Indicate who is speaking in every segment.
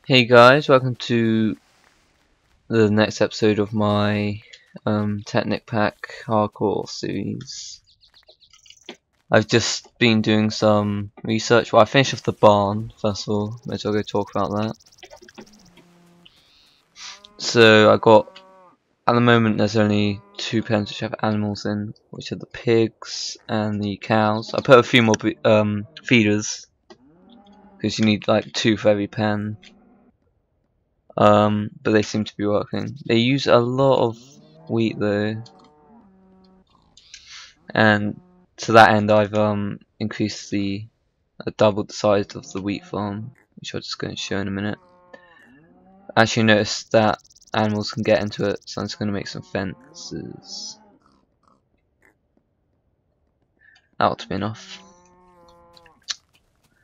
Speaker 1: Hey guys, welcome to the next episode of my Technic Pack Hardcore series. I've just been doing some research. Well, I finished off the barn first of all. Might as well go talk about that. So I got, at the moment there's only 2 pens which have animals in, which are the pigs and the cows. I put a few more feeders because you need like 2 for every pen. But they seem to be working. They use a lot of wheat though, and to that end I've increased doubled the size of the wheat farm, which I'm just going to show in a minute. I actually noticed that animals can get into it, so I'm just going to make some fences. That ought to be enough.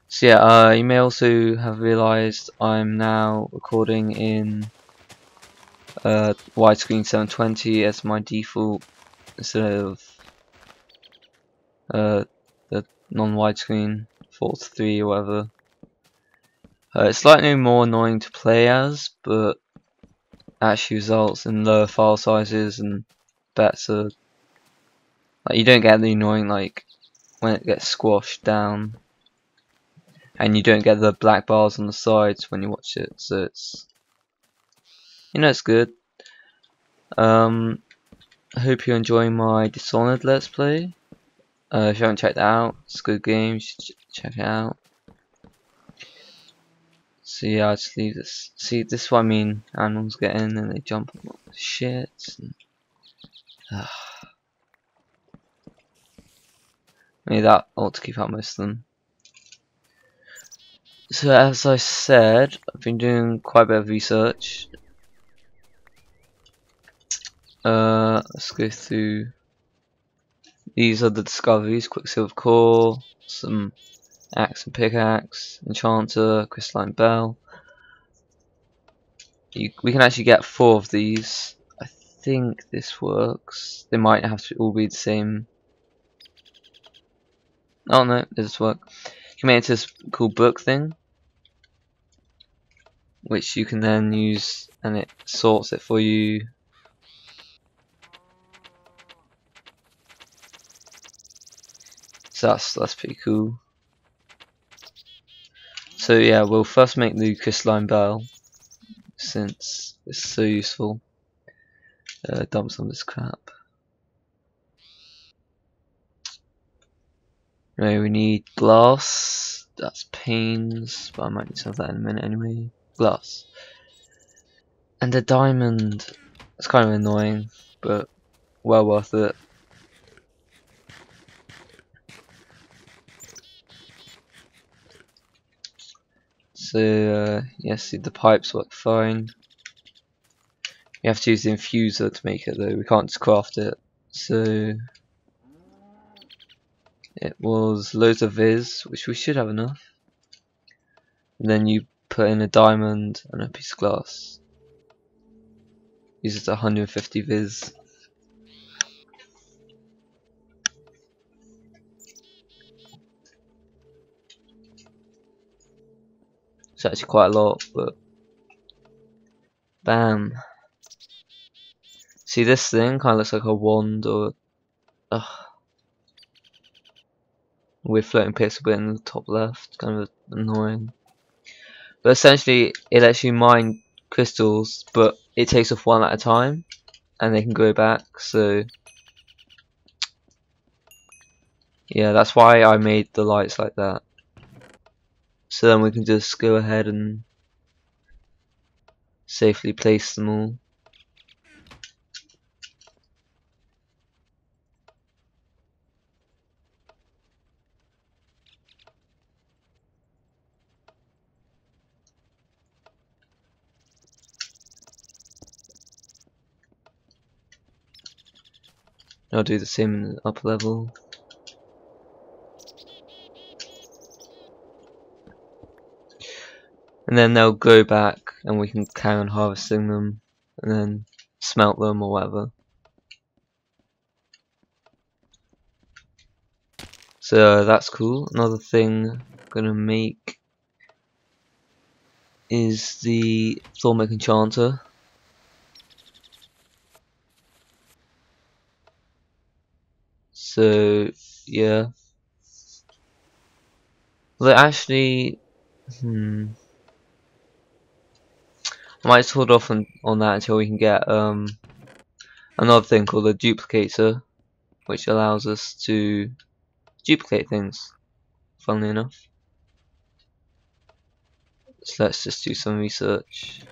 Speaker 1: So yeah, you may also have realised I'm now recording in widescreen 720 as my default instead of the non-widescreen 4:3 or whatever. It's slightly more annoying to play as, but actually results in lower file sizes and better. Like, you don't get the annoying like when it gets squashed down, and you don't get the black bars on the sides when you watch it. So it's, it's good. I hope you're enjoying my Dishonored Let's Play. If you haven't checked it out, it's a good game. You should check it out. So yeah, I'll just leave this. See, this is what I mean. Animals get in and they jump on shit. And, maybe that ought to keep out most of them. So as I said, I've been doing quite a bit of research. Let's go through. These are the discoveries: Quicksilver Core, some axe and pickaxe, enchanter, crystalline bell. We can actually get 4 of these. I think this works. They might have to all be the same. Oh no, it does work. You can make it this cool book thing, which you can then use, and it sorts it for you. So that's pretty cool. So yeah, we'll first make the crystalline bell, since it's so useful. Dump some of this crap. Right, we need glass. That's panes, but I might need some of that in a minute anyway. Glass. And a diamond. It's kind of annoying, but well worth it. So yes, the pipes work fine. You have to use the infuser to make it though. We can't just craft it. So it was loads of viz, which we should have enough. And then you put in a diamond and a piece of glass. Uses 150 viz. It's actually quite a lot, but bam. See, this thing kind of looks like a wand or with floating pixel bit in the top left, kind of annoying. But essentially, it lets you mine crystals, but it takes off 1 at a time, and they can go back. So yeah, that's why I made the lights like that. So then we can just go ahead and safely place them all. I'll do the same in the upper level. And then they'll go back and we can carry on harvesting them and then smelt them or whatever. So that's cool. Another thing I'm gonna make is the Thaumonomicon enchanter. So yeah. Well, actually, I might just hold off on that until we can get another thing called a duplicator, which allows us to duplicate things, funnily enough. So let's just do some research.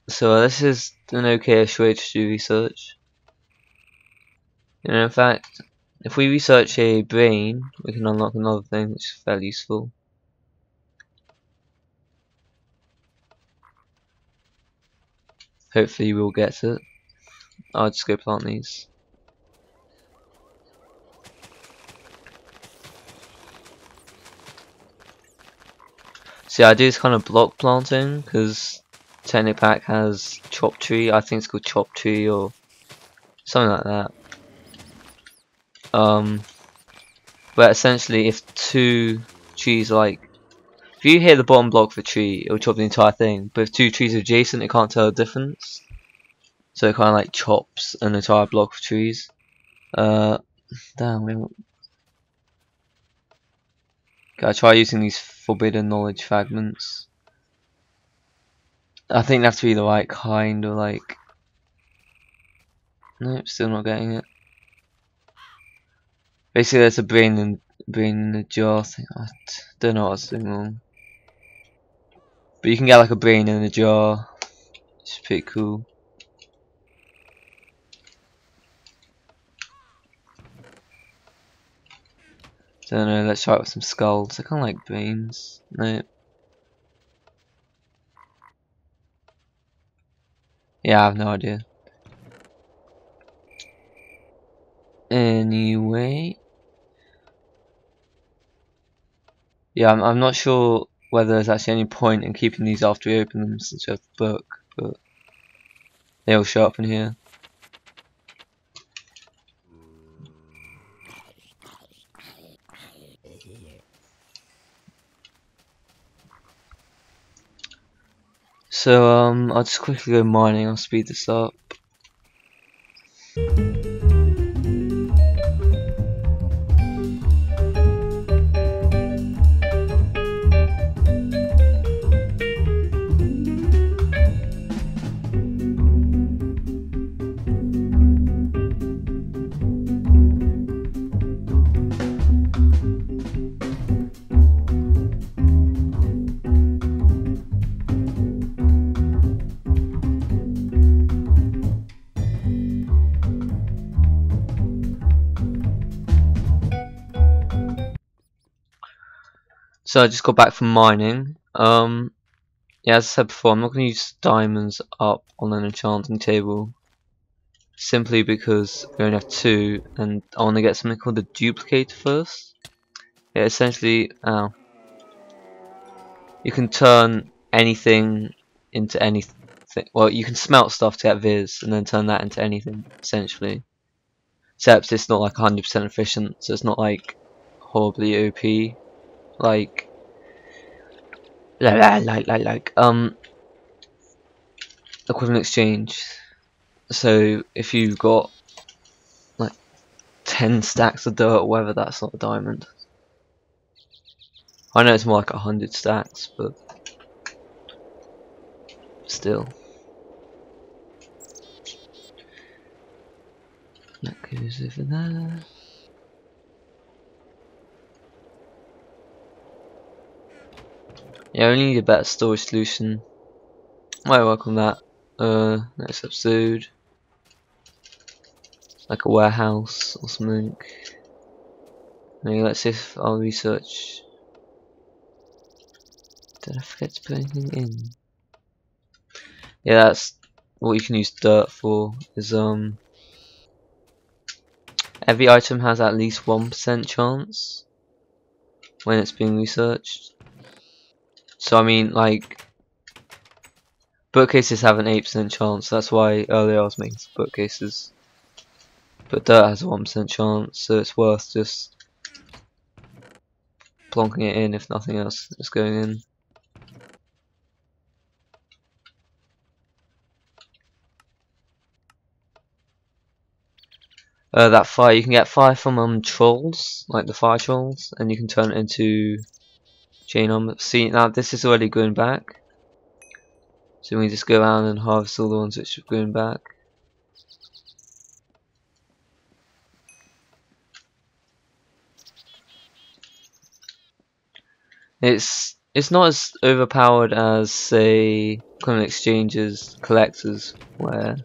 Speaker 1: So this is an okay-ish way to do research. In fact, if we research a brain, we can unlock another thing which is fairly useful. Hopefully we'll get it. I'll just go plant these. See, I do this kind of block planting because Technopack has chop tree. I think it's called chop tree or something like that. But essentially, if two trees if you hit the bottom block of a tree, it will chop the entire thing. But if two trees are adjacent, it can't tell the difference. So it kind of like chops an entire block of trees. Damn, gotta try using these forbidden knowledge fragments. I think they have to be the right kind of like. Nope, still not getting it. Basically, there's a brain in the jar thing. I don't know what I was doing wrong. But you can get like a brain in a jar. It's pretty cool. Don't know, let's try it with some skulls. I kinda like brains. No. Yeah, I have no idea. Anyway. Yeah, I'm not sure whether there's actually any point in keeping these after we open them since we have the book, but they all show up in here. So I'll just quickly go mining. I'll speed this up. So I just got back from mining. Yeah, as I said before, I'm not going to use diamonds up on an enchanting table, simply because we only have two, and I want to get something called a duplicator first. Yeah, essentially, you can turn anything into anything. Well, you can smelt stuff to get viz, and then turn that into anything, essentially. Except it's not like 100% efficient, so it's not like horribly OP. Like equivalent exchange. So if you've got like 10 stacks of dirt or whatever, that's not a diamond. I know it's more like 100 stacks, but still. That goes over there. Yeah, I only need a better storage solution. Might work on that next episode. Like a warehouse or something. Anyway, let's see if I'll research. Did I forget to put anything in? Yeah, that's what you can use dirt for, is every item has at least 1% chance when it's being researched. So I mean, like, bookcases have an 8% chance. That's why earlier I was making some bookcases. but dirt has a 1% chance, so it's worth just plonking it in if nothing else is going in. That fire, you can get fire from trolls, like the fire trolls, and you can turn it into chain. See, now this is already going back, so we just go around and harvest all the ones which are going back. It's not as overpowered as, say, common exchanges collectors, where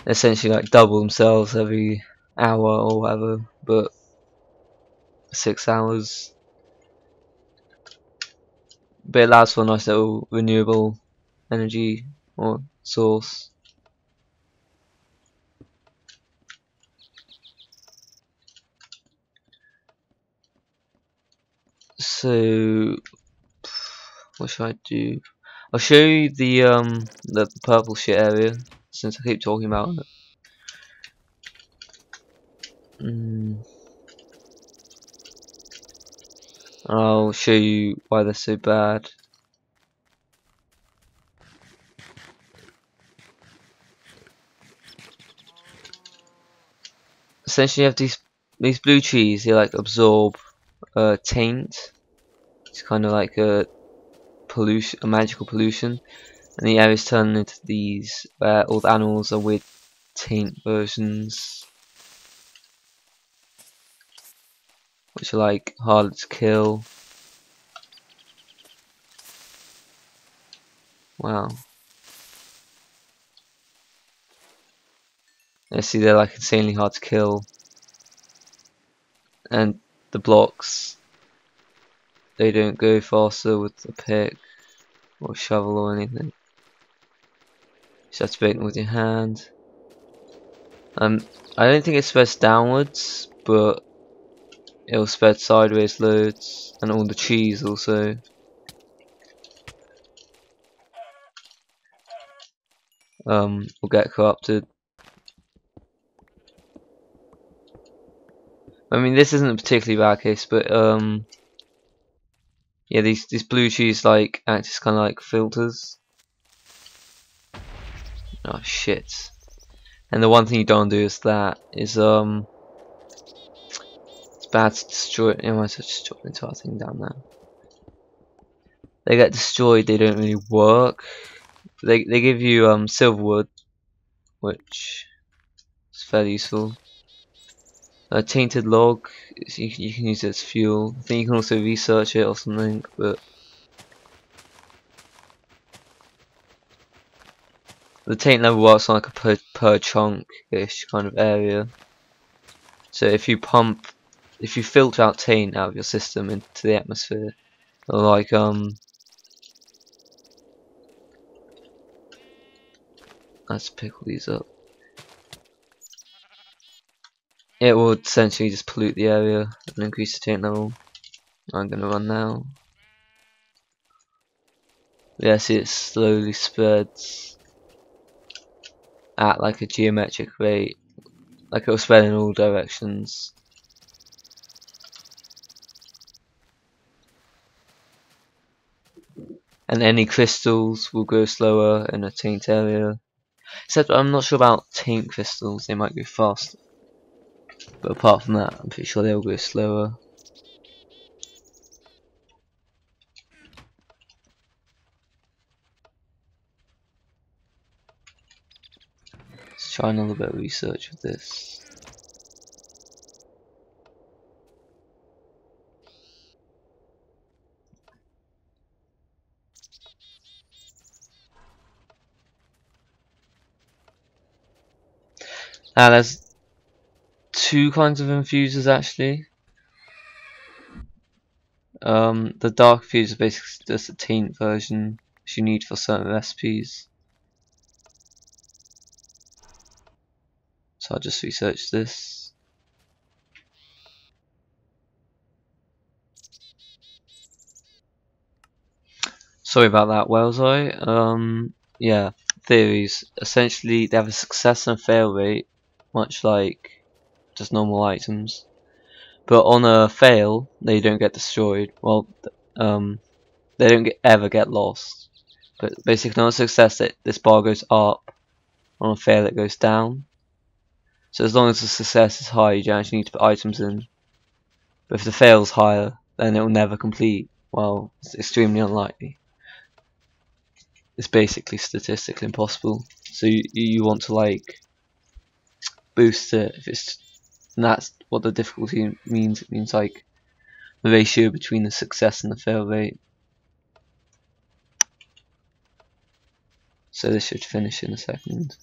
Speaker 1: they essentially like double themselves every hour or whatever, but 6 hours. But it allows for a nice little renewable energy or source. So what should I do? I'll show you the purple shit area, since I keep talking about it. I'll show you why they're so bad. Essentially, you have these blue trees. They like absorb taint. It's kind of like a magical pollution, and the areas turn into these where all the animals are with taint versions, which are like harder to kill. Wow. I see they're like insanely hard to kill, and the blocks, they don't go faster with a pick or shovel or anything. You just have to break them with your hand. I don't think it spreads downwards, but it will spread sideways loads, and all the trees also. Will get corrupted. I mean, this isn't a particularly bad case, but yeah, these blue trees like act as kind of like filters. Oh shit! And the one thing you don't do is it's bad to destroy. I might as well destroy the entire thing down there. They get destroyed. They don't really work. They give you silver wood, which is fairly useful. A tainted log, you can use it as fuel. I think you can also research it or something, but the taint level works on like a per chunk-ish kind of area. So if you filter out taint out of your system into the atmosphere, or like let's pick all these up. It will essentially just pollute the area and increase the taint level. I'm gonna run now. Yeah, see, it slowly spreads at like a geometric rate, like it will spread in all directions. And any crystals will go slower in a taint area. Except I'm not sure about taint crystals, they might go faster. But apart from that, I'm pretty sure they'll go slower. Let's try another bit of research with this. Now there's two kinds of infusers actually. The dark infuser is basically just a taint version which you need for certain recipes. So I'll just research this. Sorry about that, where was I? Yeah, theories. Essentially they have a success and a fail rate much like just normal items. But on a fail, they don't get destroyed. Well, they don't ever get lost. But basically, on a success, this bar goes up. On a fail, it goes down. So as long as the success is high, you don't actually need to put items in. But if the fail is higher, then it will never complete. Well, it's extremely unlikely. It's basically statistically impossible. So you want to like boost it. If it's, and that's what the difficulty means. It means like the ratio between the success and the fail rate. So this should finish in a second.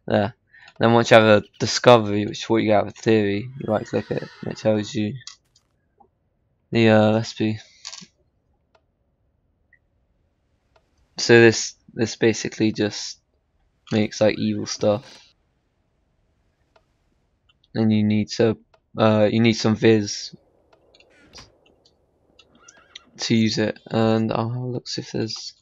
Speaker 1: There. Then once you have a discovery, which is what you get out of theory, you right click it and it tells you the recipe. So this basically just makes like evil stuff. And you need some viz to use it, and I'll have a look see if there's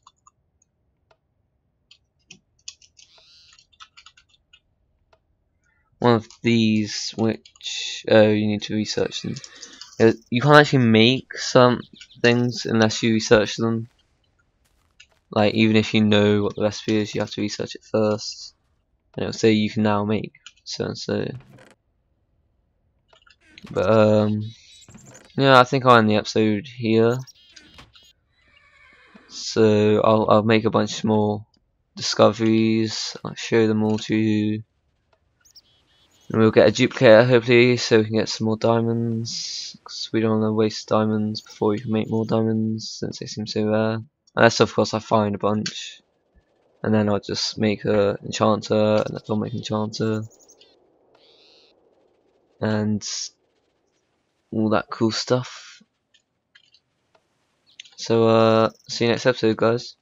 Speaker 1: one of these which you need to research them. You can't actually make some things unless you research them. Like even if you know what the recipe is, you have to research it first, and it'll say you can now make so and so. But yeah, I think I'll end the episode here. So I'll make a bunch more discoveries. I'll show them all to you. And we'll get a duplicator hopefully, so we can get some more diamonds. Because we don't want to waste diamonds before we can make more diamonds, since they seem so rare. Unless of course I find a bunch. And then I'll just make a enchanter, and I'll make an enchanter. And all that cool stuff. So see you next episode, guys.